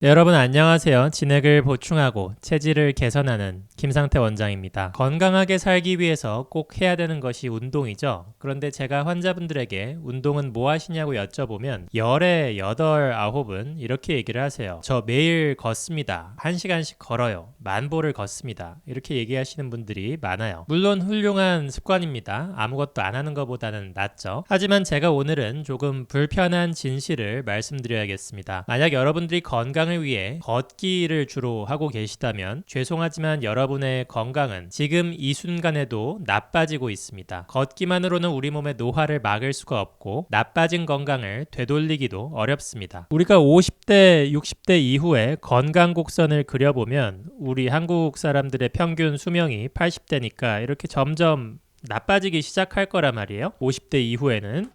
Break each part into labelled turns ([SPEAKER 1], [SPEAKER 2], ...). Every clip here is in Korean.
[SPEAKER 1] 네, 여러분 안녕하세요. 진액을 보충하고 체질을 개선하는 김상태 원장입니다. 건강하게 살기 위해서 꼭 해야 되는 것이 운동이죠. 그런데 제가 환자분들에게 운동은 뭐 하시냐고 여쭤보면 열에 8, 9은 이렇게 얘기를 하세요. 저 매일 걷습니다. 1시간씩 걸어요. 만보를 걷습니다. 이렇게 얘기하시는 분들이 많아요. 물론 훌륭한 습관입니다. 아무것도 안 하는 것보다는 낫죠. 하지만 제가 오늘은 조금 불편한 진실을 말씀드려야겠습니다. 만약 여러분들이 건강을 위해 걷기를 주로 하고 계시다면 죄송하지만 여러분의 건강은 지금 이 순간에도 나빠지고 있습니다. 걷기만으로는 우리 몸의 노화를 막을 수가 없고 나빠진 건강을 되돌리기도 어렵습니다. 우리가 50대, 60대 이후에 건강 곡선을 그려보면 우리 한국 사람들의 평균 수명이 80대니까 이렇게 점점 나빠지기 시작할 거란 말이에요. 50대 이후에는.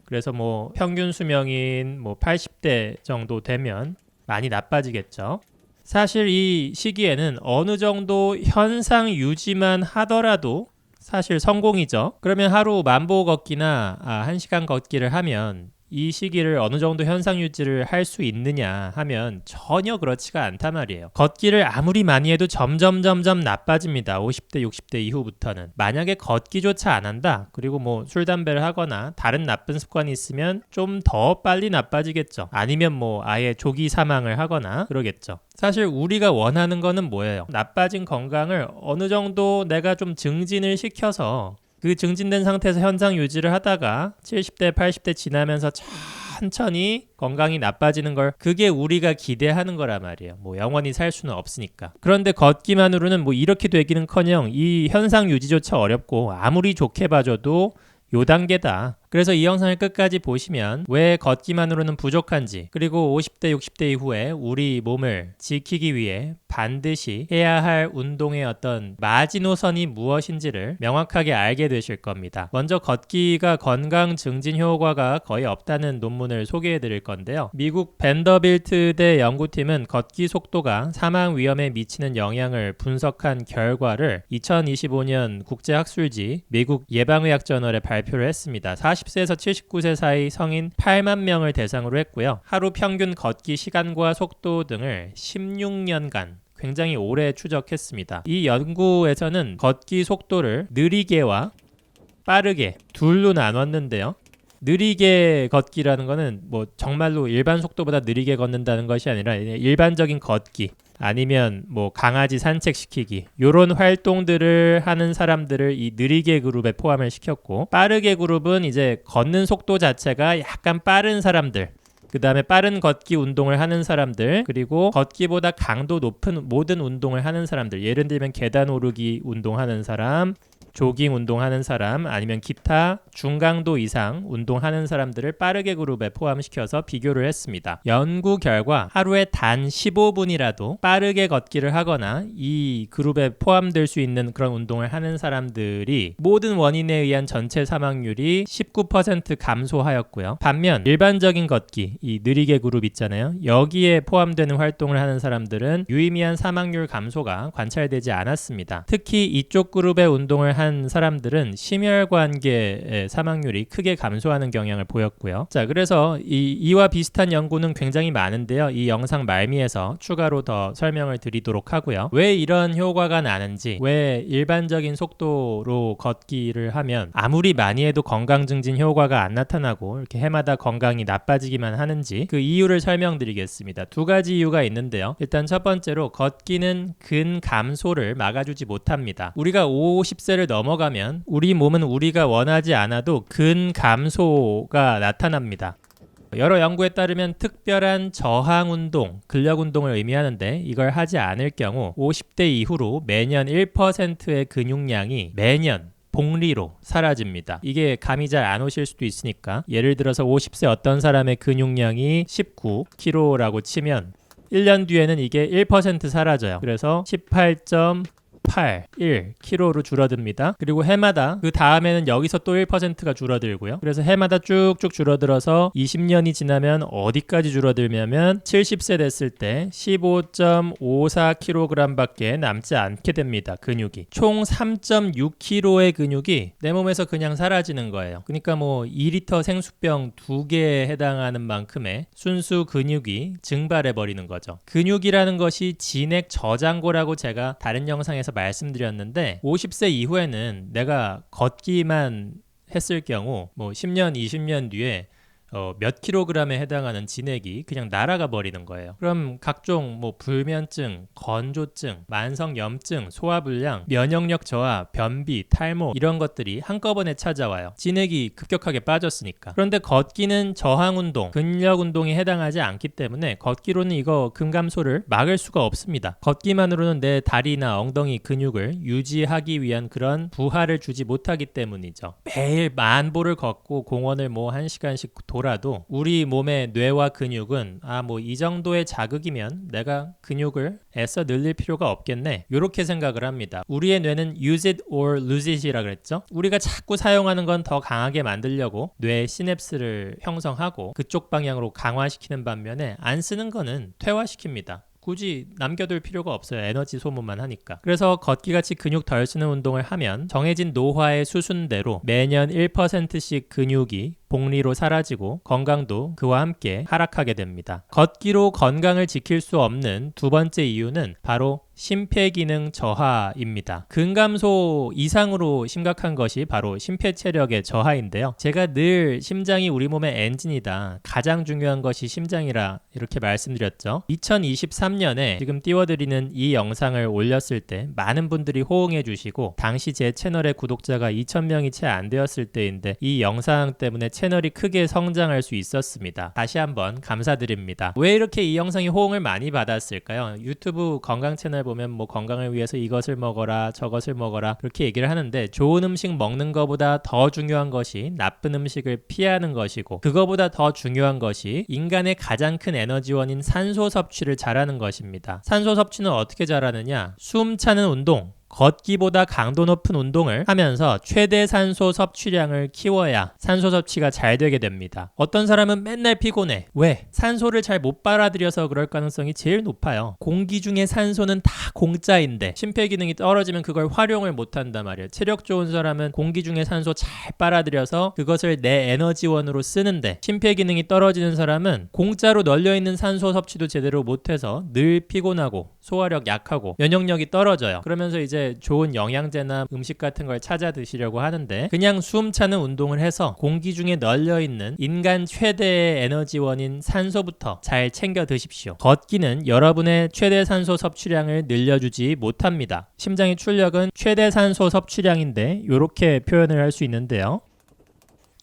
[SPEAKER 1] 그래서 평균 수명인 80대 정도 되면 많이 나빠지겠죠. 사실 이 시기에는 어느 정도 현상 유지만 하더라도 사실 성공이죠. 그러면 하루 만보 걷기나 1시간 걷기를 하면 이 시기를 어느 정도 현상 유지를 할 수 있느냐 하면 전혀 그렇지가 않단 말이에요. 걷기를 아무리 많이 해도 점점 나빠집니다. 50대, 60대 이후부터는. 만약에 걷기조차 안 한다. 그리고 술, 담배를 하거나 다른 나쁜 습관이 있으면 좀 더 빨리 나빠지겠죠. 아니면 아예 조기 사망을 하거나 그러겠죠. 사실 우리가 원하는 거는 뭐예요? 나빠진 건강을 어느 정도 내가 좀 증진을 시켜서 그 증진된 상태에서 현상 유지를 하다가 70대, 80대 지나면서 천천히 건강이 나빠지는 걸 그게 우리가 기대하는 거란 말이에요. 영원히 살 수는 없으니까. 그런데 걷기만으로는 이렇게 되기는커녕 이 현상 유지조차 어렵고 아무리 좋게 봐줘도 요 단계다. 그래서 이 영상을 끝까지 보시면 왜 걷기만으로는 부족한지, 그리고 50대, 60대 이후에 우리 몸을 지키기 위해 반드시 해야 할 운동의 어떤 마지노선이 무엇인지를 명확하게 알게 되실 겁니다. 먼저 걷기가 건강 증진 효과가 거의 없다는 논문을 소개해 드릴 건데요. 미국 벤더빌트대 연구팀은 걷기 속도가 사망 위험에 미치는 영향을 분석한 결과를 2025년 국제학술지 미국 예방의학 저널에 발표를 했습니다. 40세에서 79세 사이 성인 8만 명을 대상으로 했고요. 하루 평균 걷기 시간과 속도 등을 16년간 굉장히 오래 추적했습니다. 이 연구에서는 걷기 속도를 느리게와 빠르게 둘로 나눴는데요. 느리게 걷기라는 거는 정말로 일반 속도보다 느리게 걷는다는 것이 아니라 일반적인 걷기 아니면 강아지 산책시키기 요런 활동들을 하는 사람들을 이 느리게 그룹에 포함을 시켰고, 빠르게 그룹은 이제 걷는 속도 자체가 약간 빠른 사람들, 그 다음에 빠른 걷기 운동을 하는 사람들, 그리고 걷기보다 강도 높은 모든 운동을 하는 사람들, 예를 들면 계단 오르기 운동하는 사람, 조깅 운동하는 사람, 아니면 기타 중강도 이상 운동하는 사람들을 빠르게 그룹에 포함시켜서 비교를 했습니다. 연구 결과 하루에 단 15분이라도 빠르게 걷기를 하거나 이 그룹에 포함될 수 있는 그런 운동을 하는 사람들이 모든 원인에 의한 전체 사망률이 19% 감소하였고요. 반면 일반적인 걷기, 이 느리게 그룹 있잖아요. 여기에 포함되는 활동을 하는 사람들은 유의미한 사망률 감소가 관찰되지 않았습니다. 특히 이쪽 그룹의 운동을 한 사람들은 심혈관계의 사망률이 크게 감소하는 경향을 보였고요. 자, 그래서 이와 비슷한 연구는 굉장히 많은데요. 이 영상 말미에서 추가로 더 설명을 드리도록 하고요. 왜 이런 효과가 나는지, 왜 일반적인 속도로 걷기를 하면 아무리 많이 해도 건강 증진 효과가 안 나타나고 이렇게 해마다 건강이 나빠지기만 하는지 그 이유를 설명드리겠습니다. 두 가지 이유가 있는데요. 일단 첫 번째로 걷기는 근감소를 막아주지 못합니다. 우리가 50세를 넘어가면 우리 몸은 우리가 원하지 않아도 근감소가 나타납니다. 여러 연구에 따르면 특별한 저항 운동, 근력 운동을 의미하는데 이걸 하지 않을 경우 50대 이후로 매년 1%의 근육량이 매년 복리로 사라집니다. 이게 감이 잘 안 오실 수도 있으니까 예를 들어서 50세 어떤 사람의 근육량이 19kg라고 치면 1년 뒤에는 이게 1% 사라져요. 그래서 18. 0.8, 1kg로 줄어듭니다. 그리고 해마다 그 다음에는 여기서 또 1%가 줄어들고요. 그래서 해마다 쭉쭉 줄어들어서 20년이 지나면 어디까지 줄어들냐면 70세 됐을 때 15.54kg밖에 남지 않게 됩니다. 근육이. 총 3.6kg의 근육이 내 몸에서 그냥 사라지는 거예요. 그러니까 뭐 2리터 생수병 2개에 해당하는 만큼의 순수 근육이 증발해버리는 거죠. 근육이라는 것이 진액 저장고라고 제가 다른 영상에서 말씀드렸는데 50세 이후에는 내가 걷기만 했을 경우 뭐 10년, 20년 뒤에 몇 킬로그램에 해당하는 진액이 그냥 날아가 버리는 거예요. 그럼 각종 뭐 불면증, 건조증, 만성염증, 소화불량, 면역력 저하, 변비, 탈모 이런 것들이 한꺼번에 찾아와요. 진액이 급격하게 빠졌으니까. 그런데 걷기는 저항운동, 근력운동에 해당하지 않기 때문에 걷기로는 이거 근감소를 막을 수가 없습니다. 걷기만으로는 내 다리나 엉덩이 근육을 유지하기 위한 그런 부하를 주지 못하기 때문이죠. 매일 만보를 걷고 공원을 뭐 1시간씩 돌아도 우리 몸의 뇌와 근육은 뭐 이 정도의 자극이면 내가 근육을 애써 늘릴 필요가 없겠네, 이렇게 생각을 합니다. 우리의 뇌는 use it or lose it이라 그랬죠. 우리가 자꾸 사용하는 건 더 강하게 만들려고 뇌 시냅스를 형성하고 그쪽 방향으로 강화시키는 반면에 안 쓰는 거는 퇴화시킵니다. 굳이 남겨둘 필요가 없어요. 에너지 소모만 하니까. 그래서 걷기같이 근육 덜 쓰는 운동을 하면 정해진 노화의 수순대로 매년 1%씩 근육이 복리로 사라지고 건강도 그와 함께 하락하게 됩니다. 걷기로 건강을 지킬 수 없는 두 번째 이유는 바로 심폐기능 저하입니다. 근감소 이상으로 심각한 것이 바로 심폐체력의 저하인데요. 제가 늘 심장이 우리 몸의 엔진이다, 가장 중요한 것이 심장이라 이렇게 말씀드렸죠. 2023년에 지금 띄워드리는 이 영상을 올렸을 때 많은 분들이 호응해 주시고 당시 제 채널의 구독자가 2,000명이 채 안 되었을 때인데 이 영상 때문에 채널이 크게 성장할 수 있었습니다. 다시 한번 감사드립니다. 왜 이렇게 이 영상이 호응을 많이 받았을까요? 유튜브 건강 채널 보면 뭐 건강을 위해서 이것을 먹어라 저것을 먹어라 그렇게 얘기를 하는데 좋은 음식 먹는 것보다 더 중요한 것이 나쁜 음식을 피하는 것이고 그거보다 더 중요한 것이 인간의 가장 큰 에너지원인 산소 섭취를 잘하는 것입니다. 산소 섭취는 어떻게 잘하느냐? 숨 차는 운동, 걷기보다 강도 높은 운동을 하면서 최대 산소 섭취량을 키워야 산소 섭취가 잘 되게 됩니다. 어떤 사람은 맨날 피곤해. 왜? 산소를 잘 못 빨아들여서 그럴 가능성이 제일 높아요. 공기 중에 산소는 다 공짜인데 심폐기능이 떨어지면 그걸 활용을 못 한단 말이에요. 체력 좋은 사람은 공기 중에 산소 잘 빨아들여서 그것을 내 에너지원으로 쓰는데 심폐기능이 떨어지는 사람은 공짜로 널려있는 산소 섭취도 제대로 못해서 늘 피곤하고 소화력 약하고 면역력이 떨어져요. 그러면서 이제 좋은 영양제나 음식 같은 걸 찾아 드시려고 하는데 그냥 숨 차는 운동을 해서 공기 중에 널려있는 인간 최대의 에너지원인 산소부터 잘 챙겨 드십시오. 걷기는 여러분의 최대 산소 섭취량을 늘려주지 못합니다. 심장의 출력은 최대 산소 섭취량인데 이렇게 표현을 할 수 있는데요.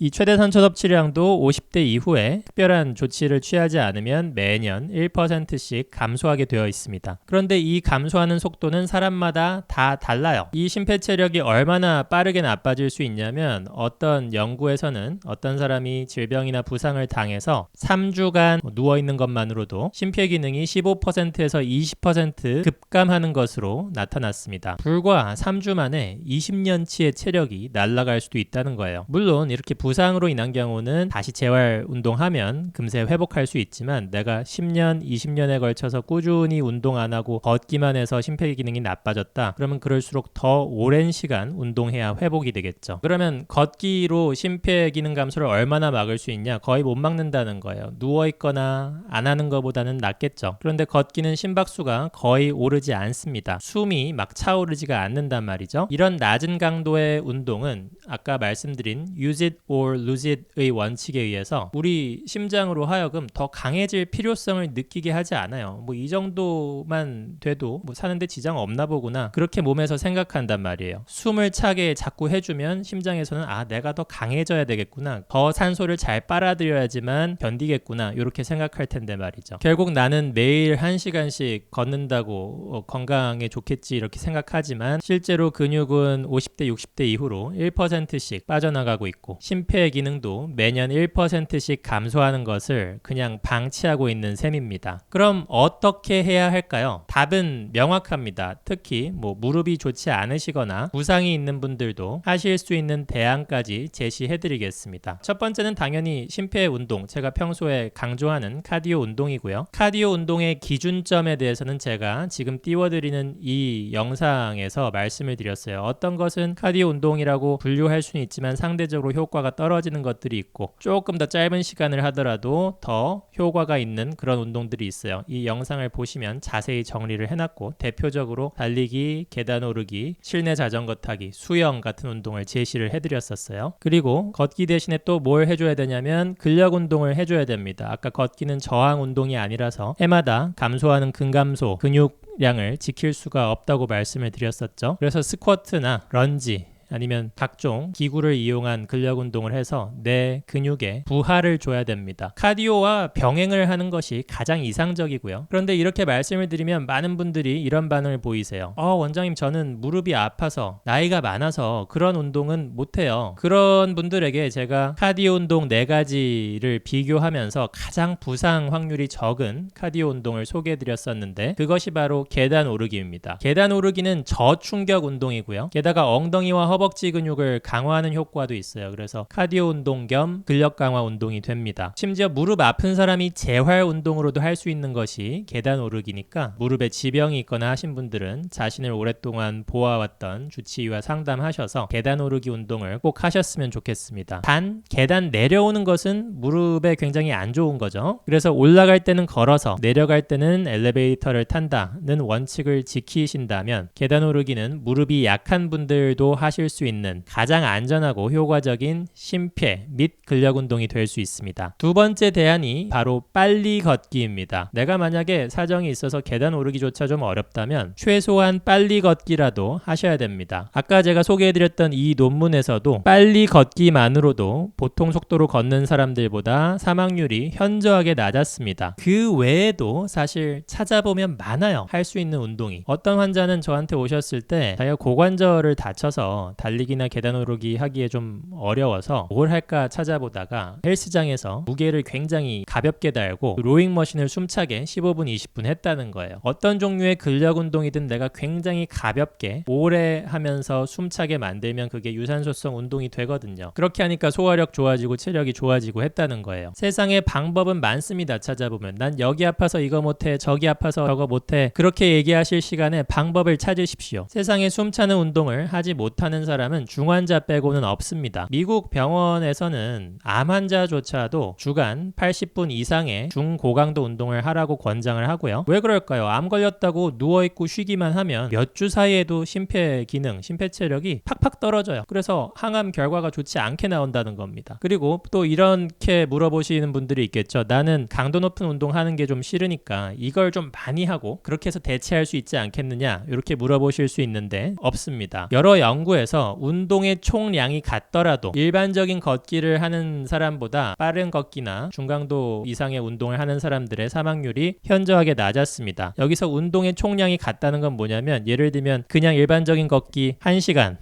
[SPEAKER 1] 이 최대 산소 섭취량도 50대 이후에 특별한 조치를 취하지 않으면 매년 1%씩 감소하게 되어 있습니다. 그런데 이 감소하는 속도는 사람마다 다 달라요. 이 심폐체력이 얼마나 빠르게 나빠질 수 있냐면 어떤 연구에서는 어떤 사람이 질병이나 부상을 당해서 3주간 누워있는 것만으로도 심폐기능이 15%에서 20% 급감하는 것으로 나타났습니다. 불과 3주 만에 20년치의 체력이 날아갈 수도 있다는 거예요. 물론 이렇게 부상으로 인한 경우는 다시 재활 운동하면 금세 회복할 수 있지만 내가 10년, 20년에 걸쳐서 꾸준히 운동 안 하고 걷기만 해서 심폐기능이 나빠졌다. 그러면 그럴수록 더 오랜 시간 운동해야 회복이 되겠죠. 그러면 걷기로 심폐기능 감소를 얼마나 막을 수 있냐? 거의 못 막는다는 거예요. 누워있거나 안 하는 것보다는 낫겠죠. 그런데 걷기는 심박수가 거의 오르지 않습니다. 숨이 막 차오르지가 않는단 말이죠. 이런 낮은 강도의 운동은 아까 말씀드린 use it or lose it의 원칙에 의해서 우리 심장으로 하여금 더 강해질 필요성을 느끼게 하지 않아요. 뭐 이 정도만 돼도 뭐 사는데 지장 없나 보구나 그렇게 몸에서 생각한단 말이에요. 숨을 차게 자꾸 해주면 심장에서는 내가 더 강해져야 되겠구나, 더 산소를 잘 빨아들여야지만 견디겠구나 이렇게 생각할 텐데 말이죠. 결국 나는 매일 1시간씩 걷는다고 건강에 좋겠지 이렇게 생각하지만 실제로 근육은 50대 60대 이후로 1%씩 빠져나가고 있고 심폐 기능도 매년 1%씩 감소하는 것을 그냥 방치하고 있는 셈입니다. 그럼 어떻게 해야 할까요? 답은 명확합니다. 특히 무릎이 좋지 않으시거나 부상이 있는 분들도 하실 수 있는 대안까지 제시해드리겠습니다. 첫 번째는 당연히 심폐 운동, 제가 평소에 강조하는 카디오 운동이고요. 카디오 운동의 기준점에 대해서는 제가 지금 띄워드리는 이 영상에서 말씀을 드렸어요. 어떤 것은 카디오 운동이라고 분류할 수는 있지만 상대적으로 효과가 떨어지는 것들이 있고 조금 더 짧은 시간을 하더라도 더 효과가 있는 그런 운동들이 있어요. 이 영상을 보시면 자세히 정리를 해놨고 대표적으로 달리기, 계단 오르기, 실내 자전거 타기, 수영 같은 운동을 제시를 해드렸었어요. 그리고 걷기 대신에 또 뭘 해줘야 되냐면 근력 운동을 해줘야 됩니다. 아까 걷기는 저항 운동이 아니라서 해마다 감소하는 근감소, 근육량을 지킬 수가 없다고 말씀을 드렸었죠. 그래서 스쿼트나 런지 아니면 각종 기구를 이용한 근력 운동을 해서 내 근육에 부하를 줘야 됩니다. 카디오와 병행을 하는 것이 가장 이상적이고요. 그런데 이렇게 말씀을 드리면 많은 분들이 이런 반응을 보이세요. 원장님, 저는 무릎이 아파서 나이가 많아서 그런 운동은 못해요. 그런 분들에게 제가 카디오 운동 4가지를 비교하면서 가장 부상 확률이 적은 카디오 운동을 소개해드렸었는데 그것이 바로 계단 오르기입니다. 계단 오르기는 저충격 운동이고요. 게다가 엉덩이와 허벅지 근육을 강화하는 효과도 있어요. 그래서 카디오 운동 겸 근력 강화 운동이 됩니다. 심지어 무릎 아픈 사람이 재활 운동으로도 할 수 있는 것이 계단 오르기니까 무릎에 지병이 있거나 하신 분들은 자신을 오랫동안 보아왔던 주치의와 상담하셔서 계단 오르기 운동을 꼭 하셨으면 좋겠습니다. 단 계단 내려오는 것은 무릎에 굉장히 안 좋은 거죠. 그래서 올라갈 때는 걸어서 내려갈 때는 엘리베이터를 탄다는 원칙을 지키신다면 계단 오르기는 무릎이 약한 분들도 하실 수 있는 가장 안전하고 효과적인 심폐 및 근력 운동이 될 수 있습니다. 두 번째 대안이 바로 빨리 걷기입니다. 내가 만약에 사정이 있어서 계단 오르기조차 좀 어렵다면 최소한 빨리 걷기라도 하셔야 됩니다. 아까 제가 소개해드렸던 이 논문에서도 빨리 걷기만으로도 보통 속도로 걷는 사람들보다 사망률이 현저하게 낮았습니다. 그 외에도 사실 찾아보면 많아요. 할 수 있는 운동이. 어떤 환자는 저한테 오셨을 때 자기가 고관절을 다쳐서 달리기나 계단 오르기 하기에 좀 어려워서 뭘 할까 찾아보다가 헬스장에서 무게를 굉장히 가볍게 달고 로잉 머신을 숨차게 15분, 20분 했다는 거예요. 어떤 종류의 근력 운동이든 내가 굉장히 가볍게 오래 하면서 숨차게 만들면 그게 유산소성 운동이 되거든요. 그렇게 하니까 소화력 좋아지고 체력이 좋아지고 했다는 거예요. 세상에 방법은 많습니다. 찾아보면 난 여기 아파서 이거 못해, 저기 아파서 저거 못해, 그렇게 얘기하실 시간에 방법을 찾으십시오. 세상에 숨차는 운동을 하지 못하는 사람은 중환자 빼고는 없습니다. 미국 병원에서는 암 환자조차도 주간 80분 이상의 중고강도 운동을 하라고 권장을 하고요. 왜 그럴까요? 암 걸렸다고 누워있고 쉬기만 하면 몇 주 사이에도 심폐 기능, 심폐 체력이 팍팍 떨어져요. 그래서 항암 결과가 좋지 않게 나온다는 겁니다. 그리고 또 이렇게 물어보시는 분들이 있겠죠. 나는 강도 높은 운동하는 게 좀 싫으니까 이걸 좀 많이 하고 그렇게 해서 대체할 수 있지 않겠느냐, 이렇게 물어보실 수 있는데 없습니다. 여러 연구에서 운동의 총량이 같더라도 일반적인 걷기를 하는 사람보다 빠른 걷기나 중강도 이상의 운동을 하는 사람들의 사망률이 현저하게 낮았습니다. 여기서 운동의 총량이 같다는 건 뭐냐면, 예를 들면 그냥 일반적인 걷기 1시간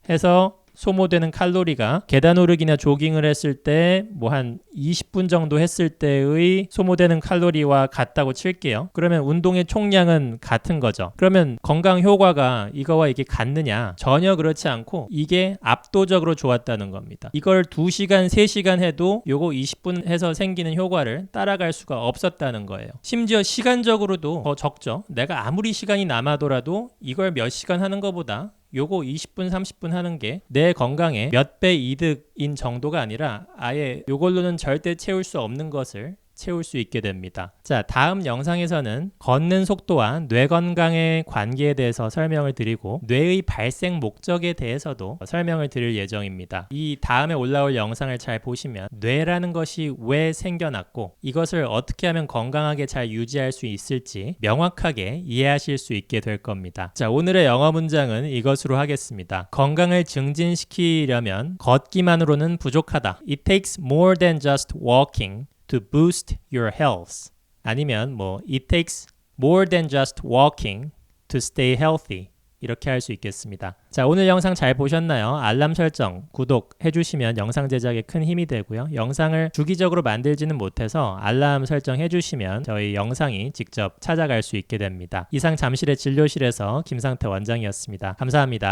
[SPEAKER 1] 해서 소모되는 칼로리가 계단 오르기나 조깅을 했을 때 한 20분 정도 했을 때의 소모되는 칼로리와 같다고 칠게요. 그러면 운동의 총량은 같은 거죠. 그러면 건강 효과가 이거와 이게 같느냐? 전혀 그렇지 않고 이게 압도적으로 좋았다는 겁니다. 이걸 2시간, 3시간 해도 요거 20분 해서 생기는 효과를 따라갈 수가 없었다는 거예요. 심지어 시간적으로도 더 적죠. 내가 아무리 시간이 남아도라도 이걸 몇 시간 하는 것보다 요거 20분, 30분 하는 게 내 건강에 몇 배 이득인 정도가 아니라 아예 요걸로는 절대 채울 수 없는 것을 채울 수 있게 됩니다. 자, 다음 영상에서는 걷는 속도와 뇌 건강의 관계에 대해서 설명을 드리고 뇌의 발생 목적에 대해서도 설명을 드릴 예정입니다. 이 다음에 올라올 영상을 잘 보시면 뇌라는 것이 왜 생겨났고 이것을 어떻게 하면 건강하게 잘 유지할 수 있을지 명확하게 이해하실 수 있게 될 겁니다. 자, 오늘의 영어 문장은 이것으로 하겠습니다. 건강을 증진시키려면 걷기만으로는 부족하다. It takes more than just walking to boost your health. 아니면 It takes more than just walking to stay healthy. 이렇게 할 수 있겠습니다. 자, 오늘 영상 잘 보셨나요? 알람 설정, 구독 해주시면 영상 제작에 큰 힘이 되고요. 영상을 주기적으로 만들지는 못해서 알람 설정 해주시면 저희 영상이 직접 찾아갈 수 있게 됩니다. 이상 잠실의 진료실에서 김상태 원장이었습니다. 감사합니다.